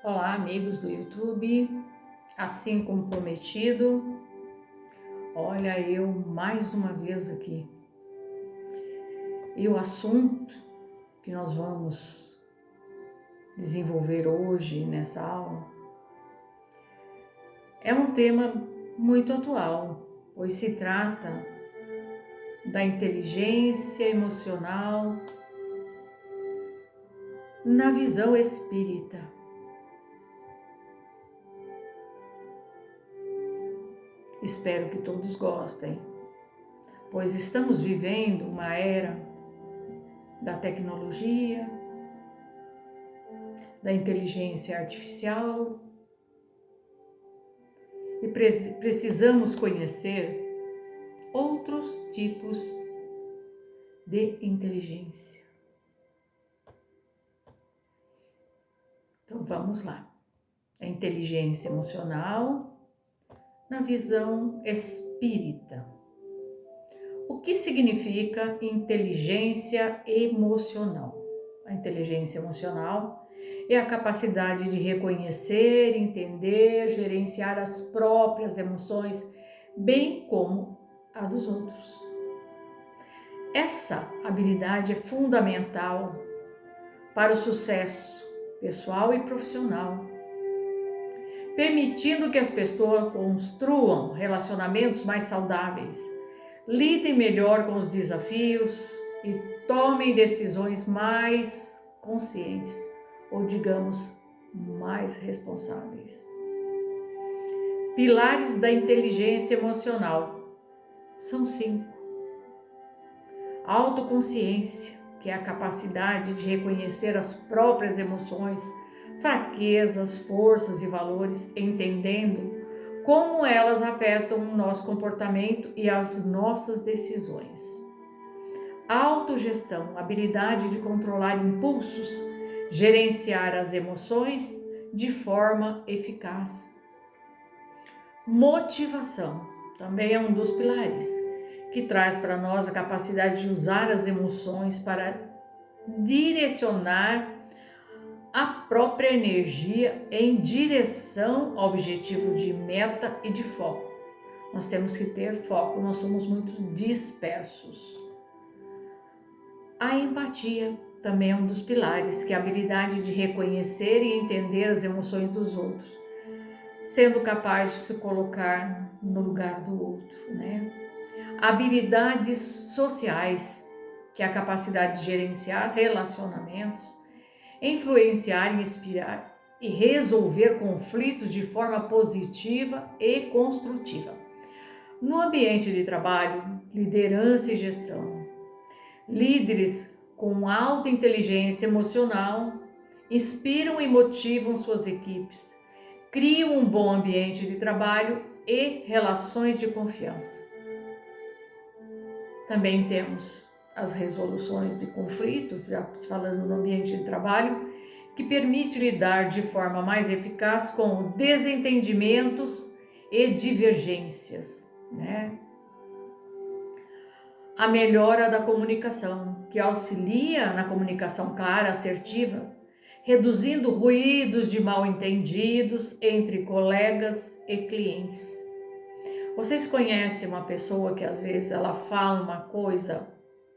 Olá, amigos do YouTube, assim como prometido, olha eu mais uma vez aqui. E o assunto que nós vamos desenvolver hoje nessa aula é um tema muito atual, pois se trata da inteligência emocional na visão espírita. Espero que todos gostem, pois estamos vivendo uma era da tecnologia, da inteligência artificial e precisamos conhecer outros tipos de inteligência. Então vamos lá. A inteligência emocional na visão espírita. O que significa inteligência emocional? A inteligência emocional é a capacidade de reconhecer, entender, gerenciar as próprias emoções, bem como a dos outros. Essa habilidade é fundamental para o sucesso pessoal e profissional, permitindo que as pessoas construam relacionamentos mais saudáveis, lidem melhor com os desafios e tomem decisões mais conscientes, ou digamos, mais responsáveis. Pilares da inteligência emocional são 5. Autoconsciência, que é a capacidade de reconhecer as próprias emoções, fraquezas, forças e valores, entendendo como elas afetam o nosso comportamento e as nossas decisões. Autogestão, habilidade de controlar impulsos, gerenciar as emoções de forma eficaz. Motivação, também é um dos pilares, que traz para nós a capacidade de usar as emoções para direcionar a própria energia em direção ao objetivo de meta e de foco. Nós temos que ter foco, nós somos muito dispersos. A empatia também é um dos pilares, que é a habilidade de reconhecer e entender as emoções dos outros, sendo capaz de se colocar no lugar do outro, né? Habilidades sociais, que é a capacidade de gerenciar relacionamentos, influenciar, inspirar e resolver conflitos de forma positiva e construtiva. No ambiente de trabalho, liderança e gestão. Líderes com alta inteligência emocional inspiram e motivam suas equipes, criam um bom ambiente de trabalho e relações de confiança. Também temos as resoluções de conflitos, já falando no ambiente de trabalho, que permite lidar de forma mais eficaz com desentendimentos e divergências, né? A melhora da comunicação, que auxilia na comunicação clara, assertiva, reduzindo ruídos de mal-entendidos entre colegas e clientes. Vocês conhecem uma pessoa que às vezes ela fala uma coisa,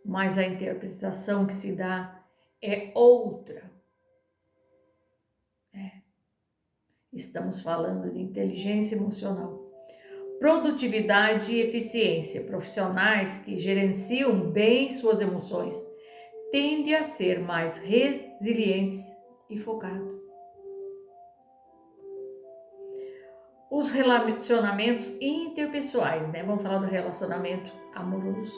mas a interpretação que se dá é outra? Estamos falando de inteligência emocional. Produtividade e eficiência. Profissionais que gerenciam bem suas emoções tendem a ser mais resilientes e focados. Os relacionamentos interpessoais, né? Vamos falar do relacionamento amoroso.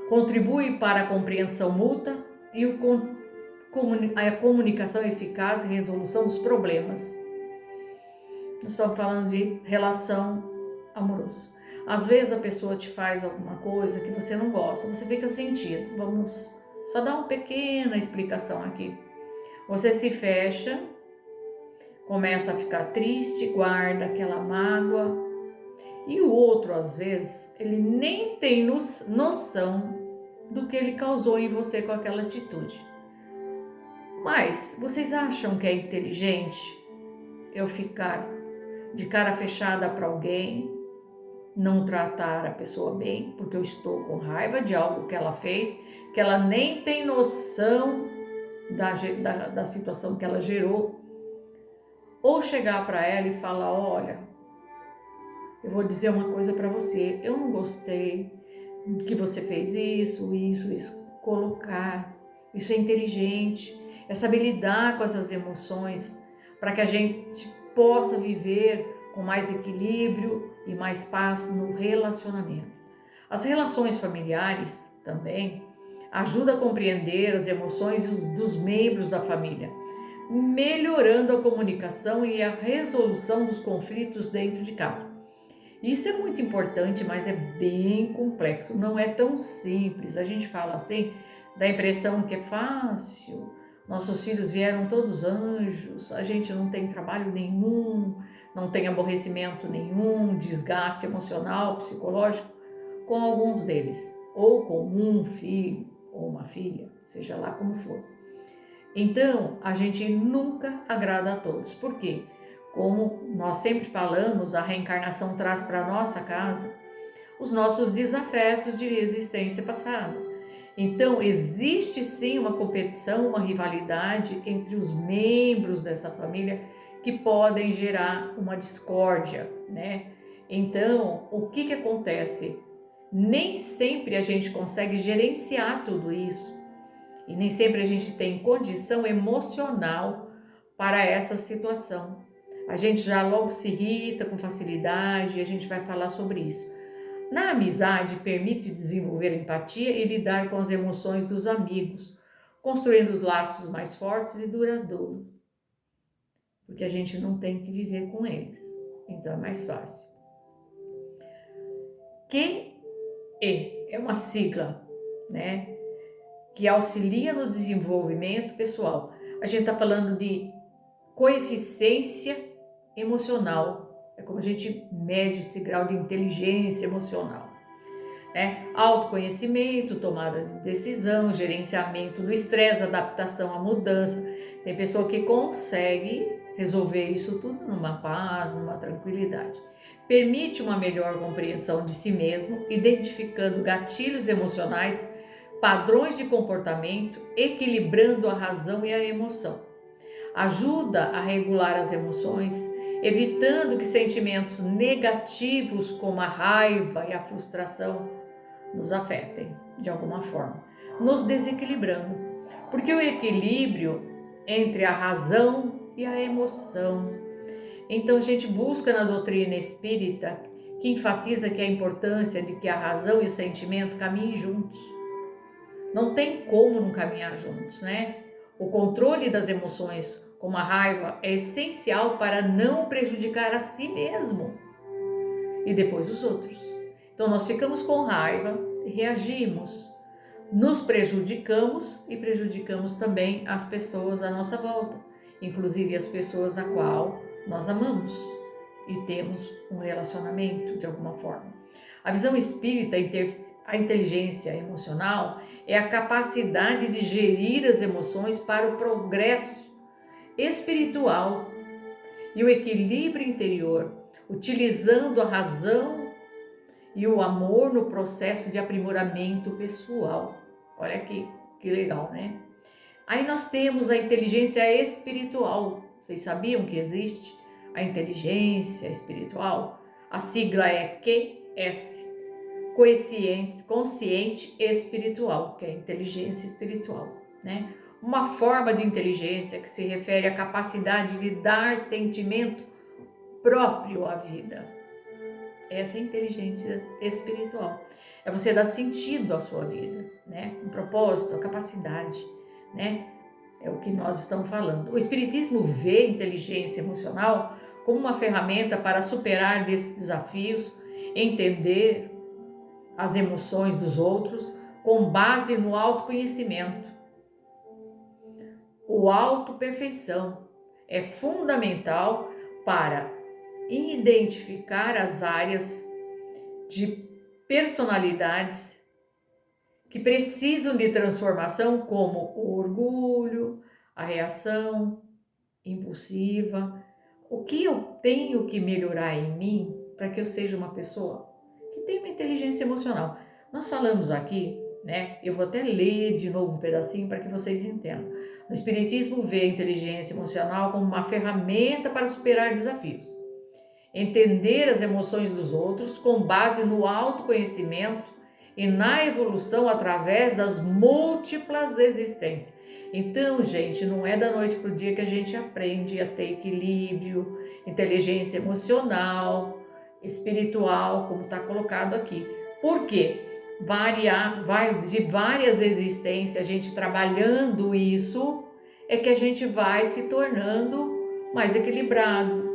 Contribui para a compreensão mútua e a comunicação eficaz e resolução dos problemas. Nós estamos falando de relação amorosa. Às vezes a pessoa te faz alguma coisa que você não gosta, você fica sentido. Vamos só dar uma pequena explicação aqui. Você se fecha, começa a ficar triste, guarda aquela mágoa, e o outro, às vezes, ele nem tem noção do que ele causou em você com aquela atitude. Mas vocês acham que é inteligente eu ficar de cara fechada para alguém, não tratar a pessoa bem, porque eu estou com raiva de algo que ela fez, que ela nem tem noção da situação que ela gerou, ou chegar para ela e falar: olha, eu vou dizer uma coisa para você, eu não gostei que você fez isso. Colocar, isso é inteligente, é saber lidar com essas emoções para que a gente possa viver com mais equilíbrio e mais paz no relacionamento. As relações familiares também ajudam a compreender as emoções dos membros da família, melhorando a comunicação e a resolução dos conflitos dentro de casa. Isso é muito importante, mas é bem complexo, não é tão simples. A gente fala assim, dá a impressão que é fácil, nossos filhos vieram todos anjos, a gente não tem trabalho nenhum, não tem aborrecimento nenhum, desgaste emocional, psicológico, com alguns deles, ou com um filho ou uma filha, seja lá como for. Então, a gente nunca agrada a todos. Por quê? Como nós sempre falamos, a reencarnação traz para a nossa casa os nossos desafetos de existência passada. Então, existe sim uma competição, uma rivalidade entre os membros dessa família que podem gerar uma discórdia, né? Então, o que acontece? Nem sempre a gente consegue gerenciar tudo isso e nem sempre a gente tem condição emocional para essa situação. A gente já logo se irrita com facilidade e a gente vai falar sobre isso. Na amizade, permite desenvolver empatia e lidar com as emoções dos amigos, construindo os laços mais fortes e duradouros, porque a gente não tem que viver com eles, então é mais fácil. QE é uma sigla, né, que auxilia no desenvolvimento pessoal. A gente está falando de coeficiência emocional, é como a gente mede esse grau de inteligência emocional. Autoconhecimento, tomada de decisão, gerenciamento do estresse, adaptação à mudança. Tem pessoa que consegue resolver isso tudo numa paz, numa tranquilidade. Permite uma melhor compreensão de si mesmo, identificando gatilhos emocionais, padrões de comportamento, equilibrando a razão e a emoção. Ajuda a regular as emoções, evitando que sentimentos negativos como a raiva e a frustração nos afetem de alguma forma, nos desequilibrando. Porque o equilíbrio entre a razão e a emoção. Então a gente busca na doutrina espírita que enfatiza que a importância de que a razão e o sentimento caminhem juntos. Não tem como não caminhar juntos, né? O controle das emoções, como a raiva, é essencial para não prejudicar a si mesmo e depois os outros. Então nós ficamos com raiva e reagimos, nos prejudicamos e prejudicamos também as pessoas à nossa volta, inclusive as pessoas a qual nós amamos e temos um relacionamento de alguma forma. A visão espírita, a inteligência emocional é a capacidade de gerir as emoções para o progresso espiritual e o equilíbrio interior, utilizando a razão e o amor no processo de aprimoramento pessoal. Olha que legal, né? Aí nós temos a inteligência espiritual. Vocês sabiam que existe a inteligência espiritual? A sigla é QS, consciente espiritual, que é a inteligência espiritual, né? Uma forma de inteligência que se refere à capacidade de dar sentimento próprio à vida. Essa é a inteligência espiritual. É você dar sentido à sua vida, né? Um propósito, a capacidade, né? É o que nós estamos falando. O Espiritismo vê a inteligência emocional como uma ferramenta para superar esses desafios, entender as emoções dos outros com base no autoconhecimento. O autoperfeição é fundamental para identificar as áreas de personalidades que precisam de transformação, como o orgulho, a reação impulsiva, O que eu tenho que melhorar em mim para que eu seja uma pessoa que tem uma inteligência emocional? Nós falamos aqui, né? Eu vou até ler de novo um pedacinho para que vocês entendam. O Espiritismo vê a inteligência emocional como uma ferramenta para superar desafios, entender as emoções dos outros com base no autoconhecimento e na evolução através das múltiplas existências. Então, gente, não é da noite para o dia que a gente aprende a ter equilíbrio, inteligência emocional, espiritual, como está colocado aqui. Por quê? Vai de várias existências, a gente trabalhando isso, é que a gente vai se tornando mais equilibrado,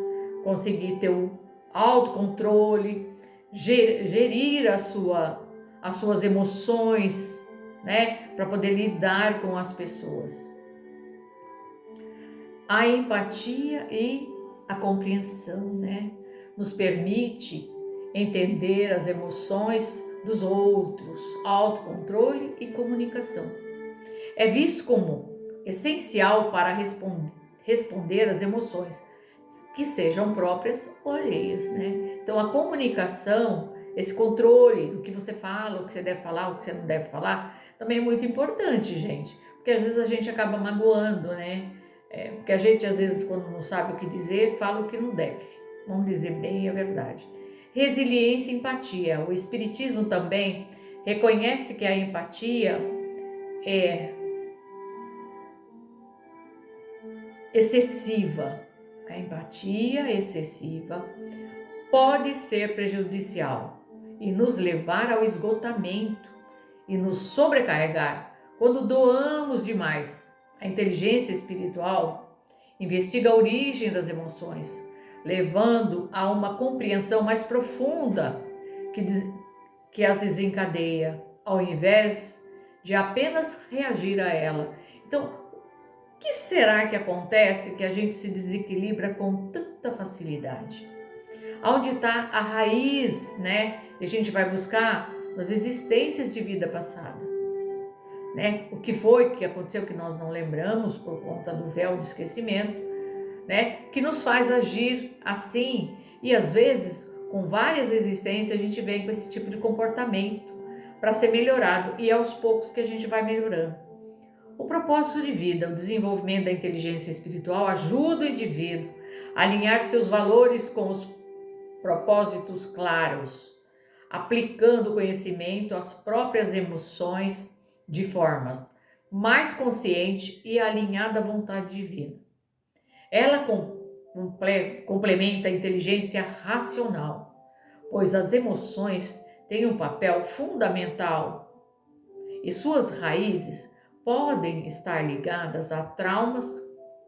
conseguir ter o autocontrole, gerir as suas emoções, né, para poder lidar com as pessoas. A empatia e a compreensão, né, nos permite entender as emoções dos outros, autocontrole e comunicação. É visto como essencial para responder às emoções que sejam próprias ou alheias, né? Então a comunicação, esse controle do que você fala, o que você deve falar, o que você não deve falar, também é muito importante, gente, porque às vezes a gente acaba magoando, né? Porque a gente às vezes quando não sabe o que dizer, fala o que não deve. Vamos dizer bem a verdade. Resiliência e empatia. O Espiritismo também reconhece que a empatia é excessiva. A empatia excessiva pode ser prejudicial e nos levar ao esgotamento e nos sobrecarregar quando doamos demais. A inteligência espiritual investiga a origem das emoções, levando a uma compreensão mais profunda que as desencadeia, ao invés de apenas reagir a ela. Então, o que será que acontece que a gente se desequilibra com tanta facilidade? Onde está a raiz, né? E a gente vai buscar nas existências de vida passada, né? O que foi que aconteceu que nós não lembramos por conta do véu do esquecimento, né? Que nos faz agir assim e às vezes com várias existências a gente vem com esse tipo de comportamento para ser melhorado e é aos poucos que a gente vai melhorando. O propósito de vida, o desenvolvimento da inteligência espiritual ajuda o indivíduo a alinhar seus valores com os propósitos claros, aplicando o conhecimento às próprias emoções de formas mais consciente e alinhada à vontade divina. Ela complementa a inteligência racional, pois as emoções têm um papel fundamental e suas raízes podem estar ligadas a traumas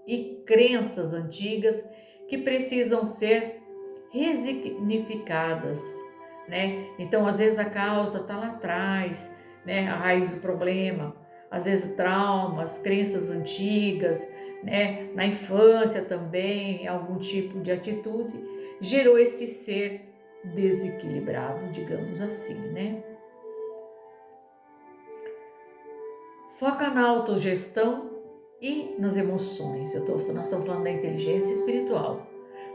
e crenças antigas que precisam ser resignificadas, né? Então, às vezes a causa está lá atrás, né? A raiz do problema, às vezes traumas, crenças antigas, né? Na infância também, algum tipo de atitude gerou esse ser desequilibrado, digamos assim, né? Foca na autogestão e nas emoções. Nós estamos falando da inteligência espiritual.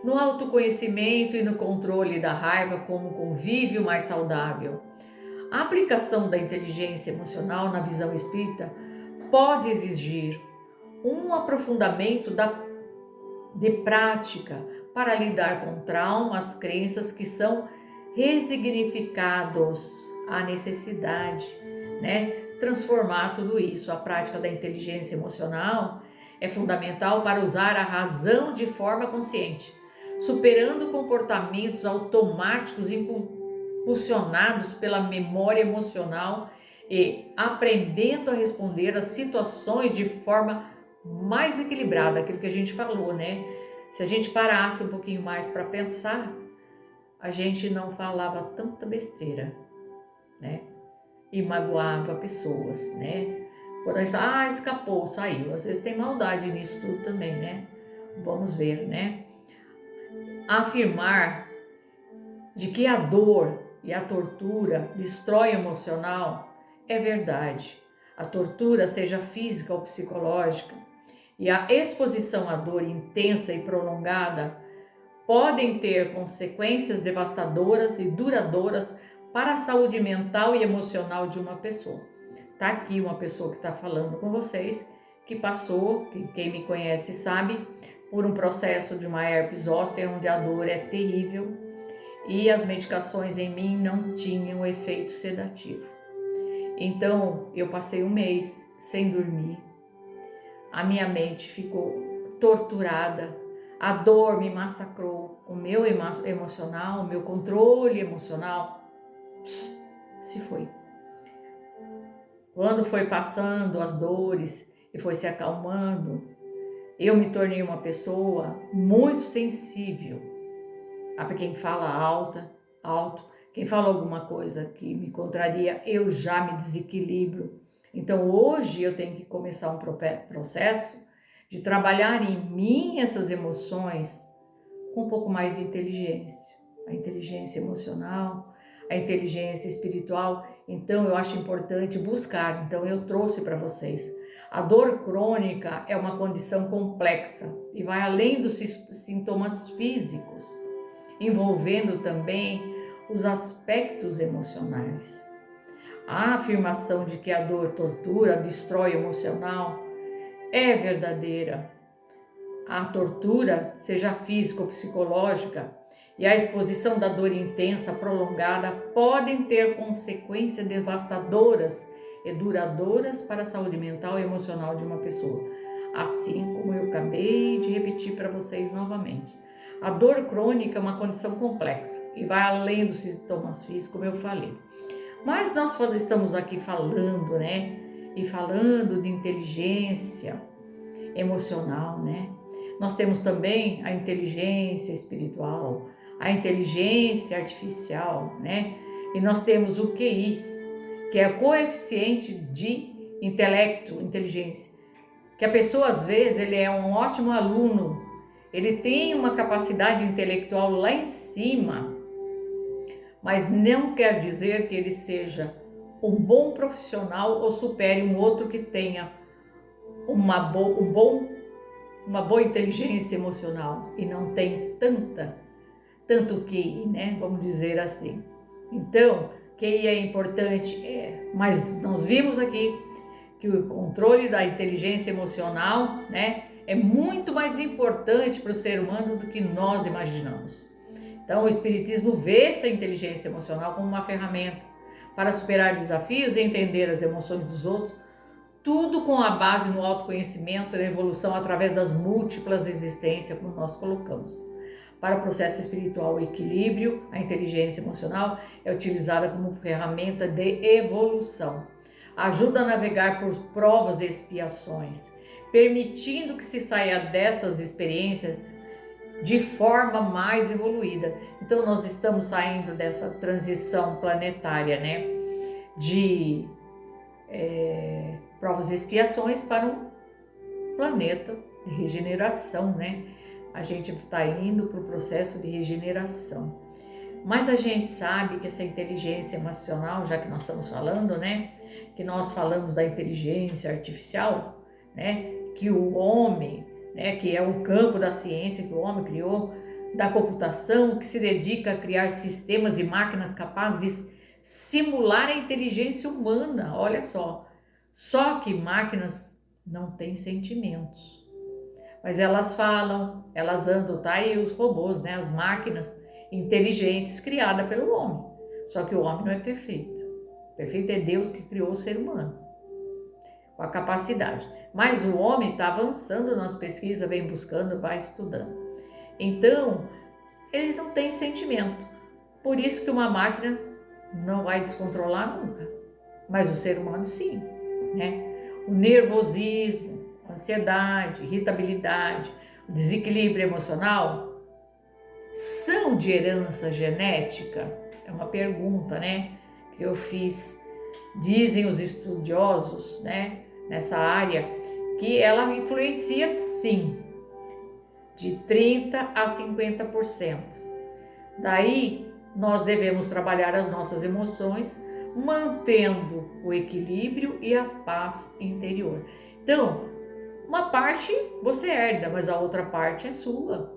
No autoconhecimento e no controle da raiva como convívio mais saudável. A aplicação da inteligência emocional na visão espírita pode exigir um aprofundamento de prática para lidar com traumas, crenças que são resignificados à necessidade, né? Transformar tudo isso. A prática da inteligência emocional é fundamental para usar a razão de forma consciente, superando comportamentos automáticos impulsionados pela memória emocional e aprendendo a responder às situações de forma mais equilibrada, aquilo que a gente falou, né? Se a gente parasse um pouquinho mais para pensar, a gente não falava tanta besteira, né? E magoava pessoas, né? Quando a gente fala, escapou, saiu. Às vezes tem maldade nisso tudo também, né? Vamos ver, né? Afirmar de que a dor e a tortura destrói o emocional é verdade. A tortura, seja física ou psicológica, e a exposição à dor intensa e prolongada podem ter consequências devastadoras e duradouras para a saúde mental e emocional de uma pessoa. Tá aqui uma pessoa que está falando com vocês, que passou, que quem me conhece sabe, por um processo de uma herpes zoster, onde a dor é terrível e as medicações em mim não tinham efeito sedativo. Então, eu passei um mês sem dormir, a minha mente ficou torturada, a dor me massacrou, o meu emocional, o meu controle emocional se foi. Quando foi passando as dores e foi se acalmando, eu me tornei uma pessoa muito sensível a quem fala alto, quem fala alguma coisa que me contraria, eu já me desequilibro. Então hoje eu tenho que começar um processo de trabalhar em mim essas emoções com um pouco mais de inteligência, a inteligência emocional, a inteligência espiritual. Então eu acho importante buscar. Então eu trouxe para vocês. A dor crônica é uma condição complexa e vai além dos sintomas físicos, envolvendo também os aspectos emocionais. A afirmação de que a dor tortura, destrói o emocional, é verdadeira. A tortura, seja física ou psicológica, e a exposição da dor intensa, prolongada, podem ter consequências devastadoras e duradouras para a saúde mental e emocional de uma pessoa. Assim como eu acabei de repetir para vocês novamente. A dor crônica é uma condição complexa e vai além dos sintomas físicos, como eu falei. Mas nós estamos aqui falando, né? E falando de inteligência emocional, né? Nós temos também a inteligência espiritual, a inteligência artificial, né? E nós temos o QI, que é o coeficiente de intelecto, inteligência. Que a pessoa, às vezes, ele é um ótimo aluno, ele tem uma capacidade intelectual lá em cima, mas não quer dizer que ele seja um bom profissional ou supere um outro que tenha uma boa inteligência emocional e não tem tanto QI, né? Vamos dizer assim. Então, QI é importante, mas nós vimos aqui que o controle da inteligência emocional, né, é muito mais importante para o ser humano do que nós imaginamos. Então, o Espiritismo vê essa inteligência emocional como uma ferramenta para superar desafios e entender as emoções dos outros, tudo com a base no autoconhecimento e na evolução através das múltiplas existências, como nós colocamos. Para o processo espiritual, o equilíbrio, a inteligência emocional é utilizada como ferramenta de evolução. Ajuda a navegar por provas e expiações, permitindo que se saia dessas experiências de forma mais evoluída. Então nós estamos saindo dessa transição planetária, né? De provas e expiações para um planeta de regeneração, né? A gente está indo para o processo de regeneração. Mas a gente sabe que essa inteligência emocional, já que nós estamos falando, né? Que nós falamos da inteligência artificial, né? Que o homem, né? Que é um campo da ciência que o homem criou, da computação, que se dedica a criar sistemas e máquinas capazes de simular a inteligência humana, olha só. Só que máquinas não têm sentimentos. Mas elas falam, elas andam, tá aí os robôs, né? As máquinas inteligentes criadas pelo homem. Só que o homem não é perfeito. Perfeito é Deus que criou o ser humano, com a capacidade. Mas o homem está avançando nas pesquisas, vem buscando, vai estudando. Então, ele não tem sentimento. Por isso que uma máquina não vai descontrolar nunca. Mas o ser humano sim, né? O nervosismo, a ansiedade, irritabilidade, o desequilíbrio emocional são de herança genética? É uma pergunta, né, que eu fiz. Dizem os estudiosos, né, nessa área, que ela influencia sim, de 30% a 50%. Daí, nós devemos trabalhar as nossas emoções, mantendo o equilíbrio e a paz interior. Então, uma parte você herda, mas a outra parte é sua.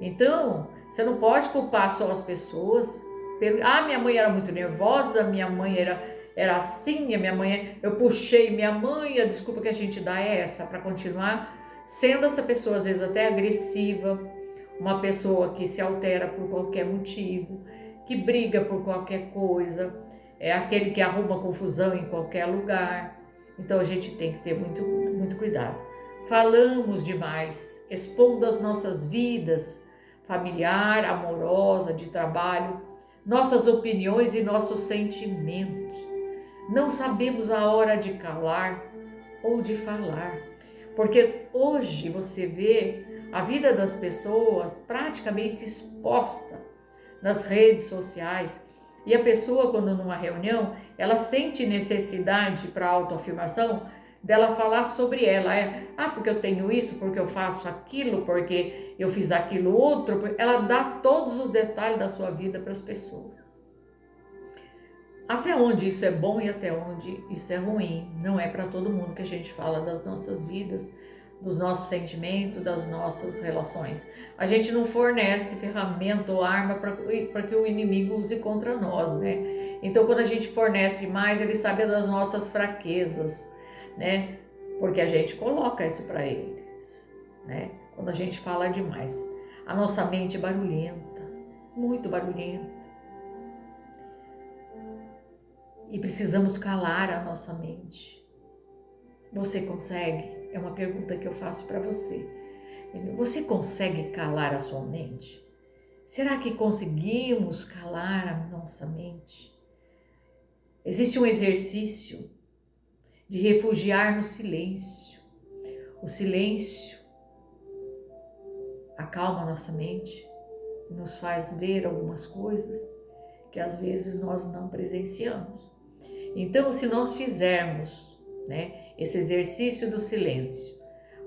Então, você não pode culpar só as pessoas. Minha mãe era muito nervosa, minha mãe era assim, a minha mãe, eu puxei minha mãe, a desculpa que a gente dá é essa, para continuar sendo essa pessoa, às vezes até agressiva, uma pessoa que se altera por qualquer motivo, que briga por qualquer coisa, é aquele que arruma confusão em qualquer lugar. Então a gente tem que ter muito cuidado. Falamos demais, expondo as nossas vidas familiar, amorosa, de trabalho, nossas opiniões e nossos sentimentos. Não sabemos a hora de calar ou de falar, porque hoje você vê a vida das pessoas praticamente exposta nas redes sociais. E a pessoa, quando numa reunião, ela sente necessidade para autoafirmação dela falar sobre ela. Porque eu tenho isso, porque eu faço aquilo, porque eu fiz aquilo outro. Ela dá todos os detalhes da sua vida para as pessoas. Até onde isso é bom e até onde isso é ruim. Não é para todo mundo que a gente fala das nossas vidas, dos nossos sentimentos, das nossas relações. A gente não fornece ferramenta ou arma para que o inimigo use contra nós, né? Então, quando a gente fornece demais, ele sabe das nossas fraquezas, né? Porque a gente coloca isso para eles, né? Quando a gente fala demais. A nossa mente é barulhenta, muito barulhenta. E precisamos calar a nossa mente. Você consegue? É uma pergunta que eu faço para você. Você consegue calar a sua mente? Será que conseguimos calar a nossa mente? Existe um exercício de refugiar no silêncio. O silêncio acalma a nossa mente, nos faz ver algumas coisas que às vezes nós não presenciamos. Então, se nós fizermos, né, esse exercício do silêncio,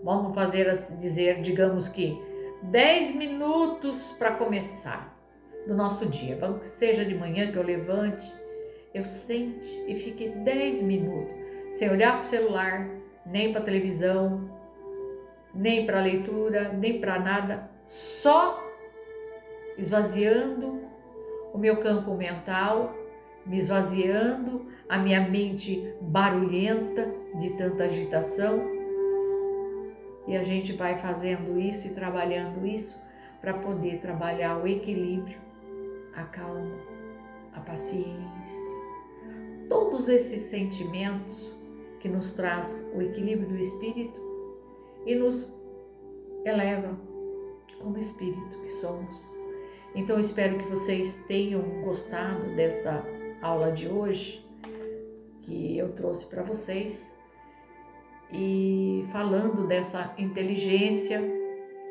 vamos fazer dizer, digamos que 10 minutos para começar do nosso dia. Vamos que seja de manhã que eu levante, eu sente e fique 10 minutos sem olhar para o celular, nem para a televisão, nem para a leitura, nem para nada, só esvaziando o meu campo mental, me esvaziando a minha mente barulhenta de tanta agitação. E a gente vai fazendo isso e trabalhando isso para poder trabalhar o equilíbrio, a calma, a paciência, todos esses sentimentos que nos traz o equilíbrio do espírito e nos eleva como espírito que somos. Então eu espero que vocês tenham gostado desta aula de hoje que eu trouxe para vocês, e falando dessa inteligência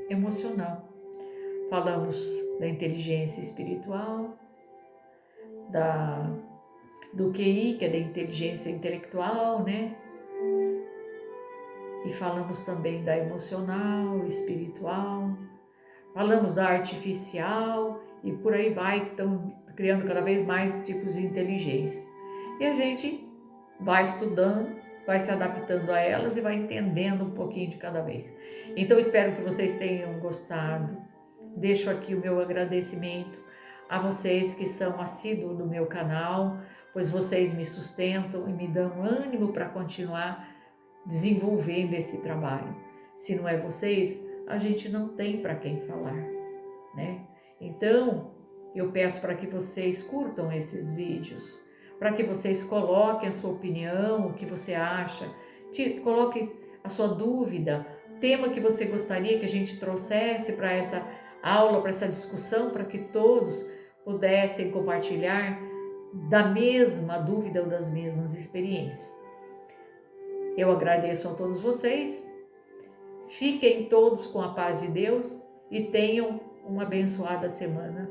emocional. Falamos da inteligência espiritual, do QI, que é da inteligência intelectual, né? E falamos também da emocional, espiritual, falamos da artificial e por aí vai, que estão criando cada vez mais tipos de inteligência. E a gente vai estudando, vai se adaptando a elas e vai entendendo um pouquinho de cada vez. Então, espero que vocês tenham gostado. Deixo aqui o meu agradecimento a vocês que são assíduos do meu canal, pois vocês me sustentam e me dão ânimo para continuar desenvolvendo esse trabalho. Se não é vocês, a gente não tem para quem falar, né? Então, eu peço para que vocês curtam esses vídeos, para que vocês coloquem a sua opinião, o que você acha, coloque a sua dúvida, tema que você gostaria que a gente trouxesse para essa aula, para essa discussão, para que todos pudessem compartilhar da mesma dúvida ou das mesmas experiências. Eu agradeço a todos vocês, fiquem todos com a paz de Deus e tenham uma abençoada semana,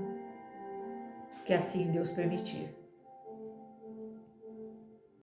que assim Deus permitir.